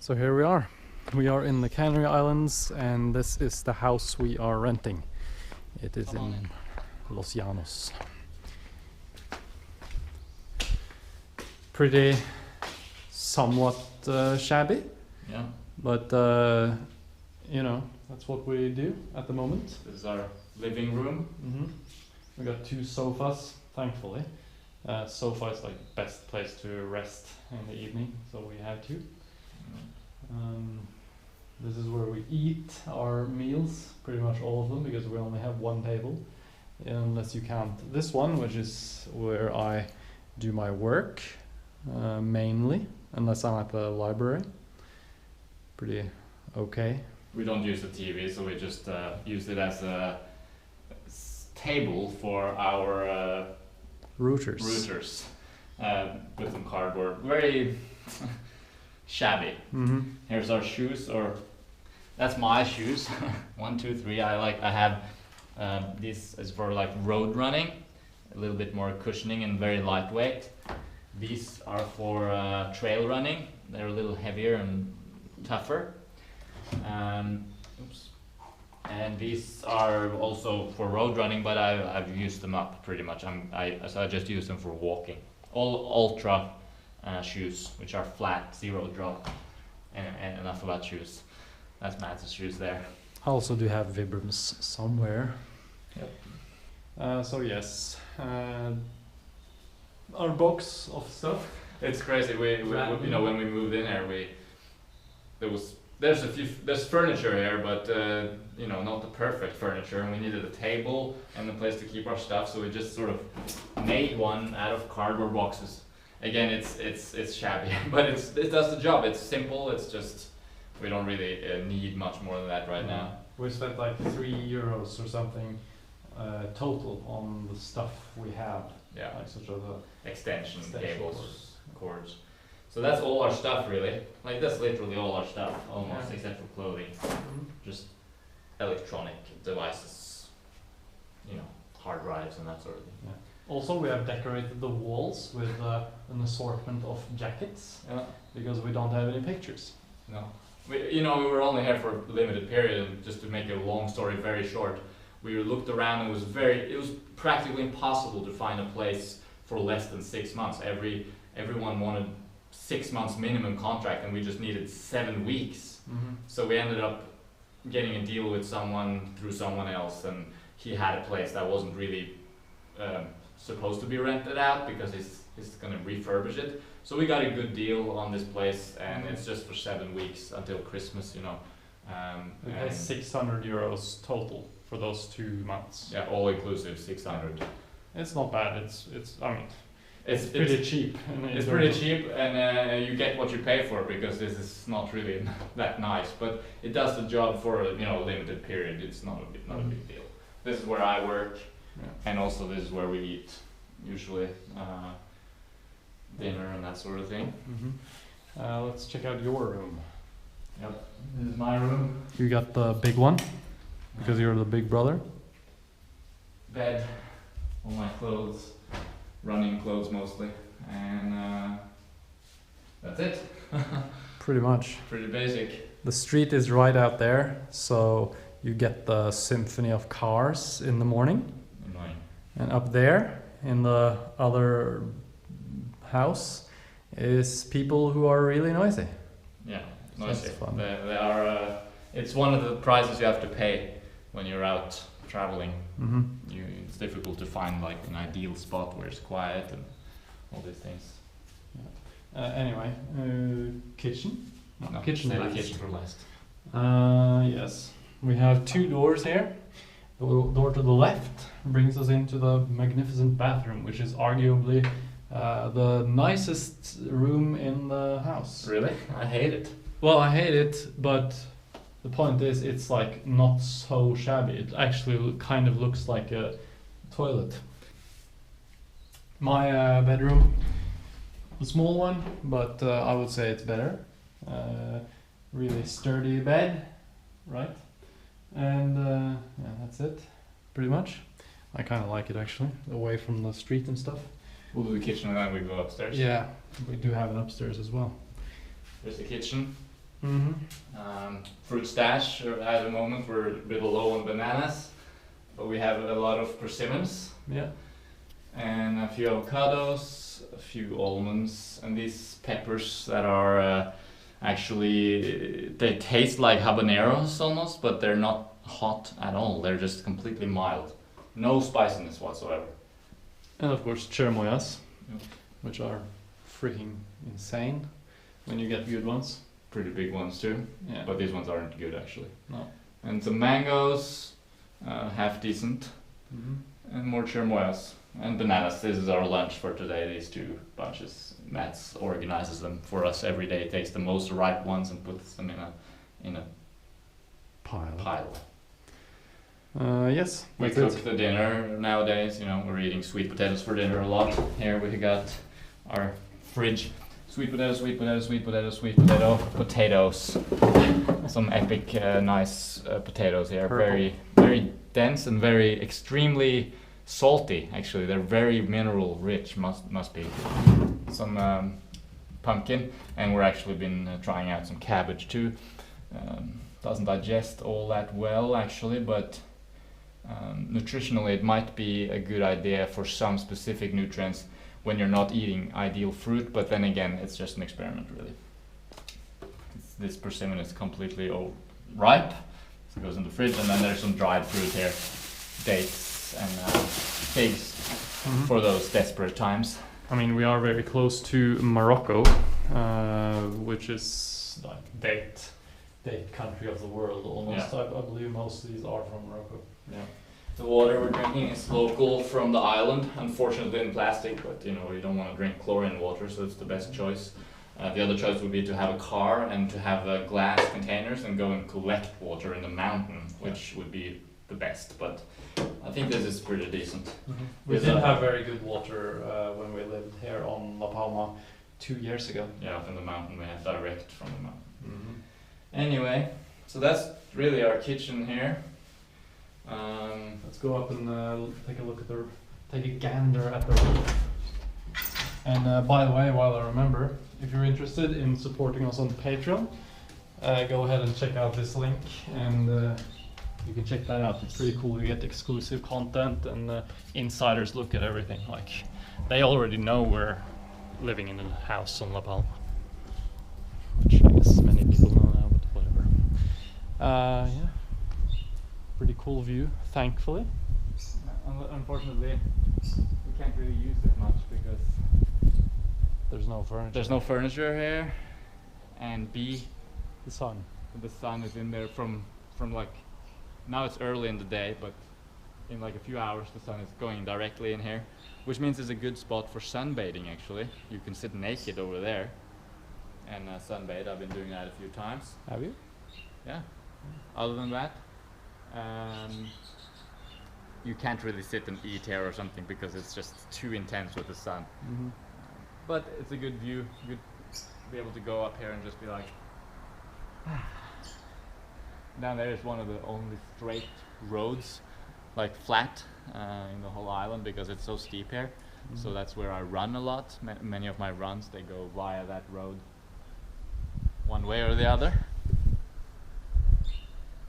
So here we are. We are in the Canary Islands, and this is the house we are renting. It is in Los Llanos. Pretty somewhat shabby. Yeah. But you know, that's what we do at the moment. This is our living room. We got 2 sofas, thankfully. Sofa is like best place to rest in the evening, so we have 2. This is where we eat our meals, pretty much all of them, because we only have 1 table, unless you count this one, which is where I do my work, mainly, unless I'm at the library. Pretty okay. We don't use the TV, so we just use it as a table for our routers with some cardboard. Very shabby. Here's our shoes, or that's my shoes. 1, 2, 3. I have this is for like road running, a little bit more cushioning and very lightweight. These are for trail running. They're a little heavier and tougher. Oops. And these are also for road running, but I've used them up pretty much. So I just use them for walking. All ultra shoes, which are flat, 0 drop, and enough about shoes. That's Matt's shoes there. I also do have Vibrams somewhere. Yep. So yes, our box of stuff. It's crazy. We you know, when we moved in here, there's furniture here, but you know, not the perfect furniture, and we needed a table and a place to keep our stuff, so we just sort of made one out of cardboard boxes. Again, it's shabby, but it does the job. It's simple. It's just we don't really need much more than that right now. We spent like €3 or something total on the stuff we have. Yeah, like such of the extension cables, cords. So that's all our stuff, really. Like that's literally all our stuff, almost, except for clothing. Just electronic devices, you know, hard drives and that sort of thing. Yeah. Also, we have decorated the walls with an assortment of jackets, because we don't have any pictures. No, we were only here for a limited period, and just to make a long story very short, we looked around and it was practically impossible to find a place for less than 6 months. Everyone wanted 6 months minimum contract, and we just needed 7 weeks. So we ended up getting a deal with someone through someone else, and he had a place that wasn't really supposed to be rented out because he's gonna refurbish it. So we got a good deal on this place, and it's just for 7 weeks until Christmas, you know. We pay €600 total for those 2 months. Yeah, all inclusive, 600. It's not bad. It's It's pretty cheap. It's pretty cheap, and you get what you pay for, because this is not really that nice, but it does the job for a limited period. It's not a big deal. This is where I work, and also this is where we eat, usually dinner and that sort of thing. Let's check out your room. Yep, this is my room. You got the big one, because you're the big brother. Bed, all my clothes. Running clothes mostly, and that's it. Pretty much. Pretty basic. The street is right out there, so you get the symphony of cars in the morning. Annoying. And up there, in the other house, is people who are really noisy. Yeah, So noisy. that's fun. They are. It's one of the prices you have to pay when you're out traveling. It's difficult to find like an ideal spot where it's quiet and all these things. Anyway, kitchen. No, kitchen save the last. kitchen for last. Yes, we have 2 doors here. The door to the left brings us into the magnificent bathroom, which is arguably the nicest room in the house. Really? I hate it. Well, I hate it, but the point is, it's like not so shabby. It actually kind of looks like a toilet. My bedroom, a small one, but I would say it's better. Really sturdy bed, right? And yeah, that's it, pretty much. I kind of like it actually, away from the street and stuff. We'll do the kitchen and then we go upstairs. Yeah, we do have it upstairs as well. There's the kitchen. Fruit stash, at the moment we're a bit low on bananas, but we have a lot of persimmons. Yeah. And a few avocados, a few almonds, and these peppers that are actually, they taste like habaneros almost, but they're not hot at all. They're just completely mild. No spiciness whatsoever. And of course cherimoyas, Yep. which are freaking insane when you get good ones. Pretty big ones too, Yeah. but these ones aren't good actually. No. And some mangoes, half decent, and more cherimoyas. And bananas. This is our lunch for today, these two bunches. Mats organizes them for us every day. He takes the most ripe ones and puts them in a pile. Yes. We that's cook it. the dinner nowadays, you know, we're eating sweet potatoes for dinner a lot. Here we got our fridge. Sweet potato, sweet potato, sweet potato, sweet potato, potatoes. Some epic, nice potatoes here. Purple. Very, very dense and very extremely salty. Actually, they're very mineral rich. Must be some pumpkin, and we're actually been trying out some cabbage too. Doesn't digest all that well actually, but nutritionally it might be a good idea for some specific nutrients when you're not eating ideal fruit, but then again, it's just an experiment really. This persimmon is completely ripe, so it goes in the fridge, and then there's some dried fruit here, dates and figs for those desperate times. I mean, we are very close to Morocco, which is like date country of the world almost. Yeah. I believe most of these are from Morocco. Yeah. The water we're drinking is local from the island, unfortunately in plastic, but you know, you don't want to drink chlorine water, so it's the best choice. The other choice would be to have a car and to have glass containers and go and collect water in the mountain, which would be the best, but I think this is pretty decent. We With did a- have very good water when we lived here on La Palma 2 years ago. Yeah, from the mountain, we have direct from the mountain. Anyway, so that's really our kitchen here. Let's go up and take a gander at the roof. And by the way, while I remember, if you're interested in supporting us on Patreon, go ahead and check out this link, and you can check that out. It's pretty cool. You get exclusive content and insiders look at everything. Like, they already know we're living in a house on La Palma, which I guess many people know now, but whatever. Yeah, pretty cool view, thankfully. Unfortunately, we can't really use it much because There's no furniture. there's no furniture here, and B, The sun. the sun is in there from like, now it's early in the day, but in like a few hours the sun is going directly in here, which means it's a good spot for sunbathing actually. You can sit naked over there and sunbathe. I've been doing that a few times. Have you? Yeah. Other than that, you can't really sit and eat here or something because it's just too intense with the sun. But it's a good view, good to be able to go up here and just be like. Down there is one of the only straight roads, like flat, in the whole island because it's so steep here. So that's where I run a lot. Many of my runs, they go via that road, one way or the other.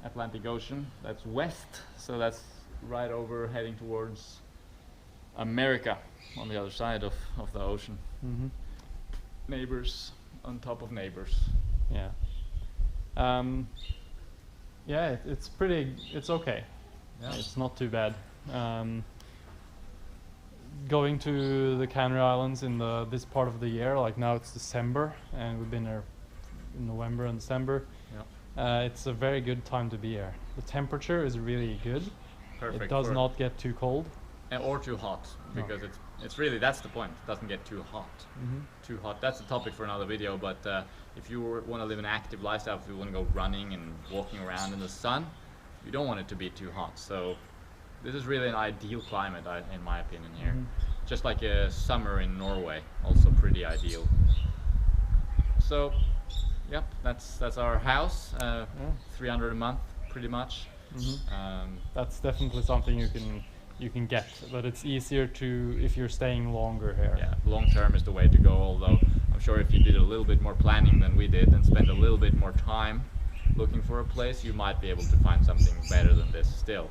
Atlantic Ocean, that's west, so that's right over heading towards America on the other side of the ocean. Neighbors on top of neighbors. Yeah. Yeah, it's okay. Yeah. It's not too bad. Going to the Canary Islands in this part of the year, like now it's December, and we've been there in November and December. It's a very good time to be here. The temperature is really good. Perfect. It does not get too cold. Or too hot, because it's really, that's the point. It doesn't get too hot. Too hot. That's a topic for another video. But if you want to live an active lifestyle, if you want to go running and walking around in the sun, you don't want it to be too hot. So this is really an ideal climate, in my opinion, here. Just like a summer in Norway, also pretty ideal. So, yep, that's our house. 300 a month, pretty much. That's definitely something you can get, but it's easier to if you're staying longer here. Yeah, long term is the way to go. Although I'm sure if you did a little bit more planning than we did and spend a little bit more time looking for a place, you might be able to find something better than this still.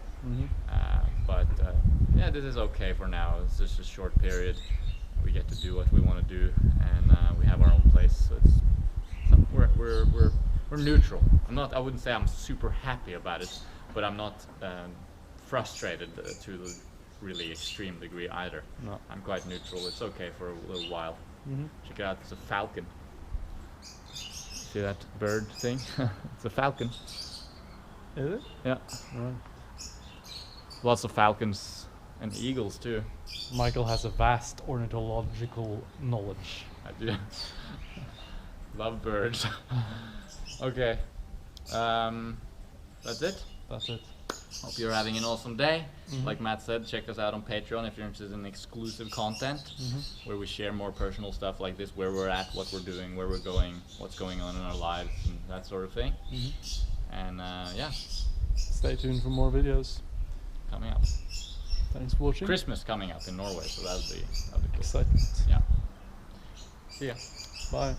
But yeah, this is okay for now. It's just a short period. We get to do what we want to do, and we have our own place. So it's we're neutral. I wouldn't say I'm super happy about it, but I'm not frustrated to the really extreme degree either. No. I'm quite neutral. It's okay for a little while. Check it out. It's a falcon. See that bird thing? It's a falcon. Is it? Yeah. Right. Lots of falcons and eagles too. Michael has a vast ornithological knowledge. I do. Love birds. Okay. That's it. That's it. Hope you're having an awesome day. Like Matt said, check us out on Patreon if you're interested in exclusive content where we share more personal stuff like this, where we're at, what we're doing, where we're going, what's going on in our lives, and that sort of thing. And yeah, Stay tuned for more videos. coming up. Thanks for watching. Christmas coming up in Norway, so that'll be cool. Excitement. Yeah. See ya. Bye.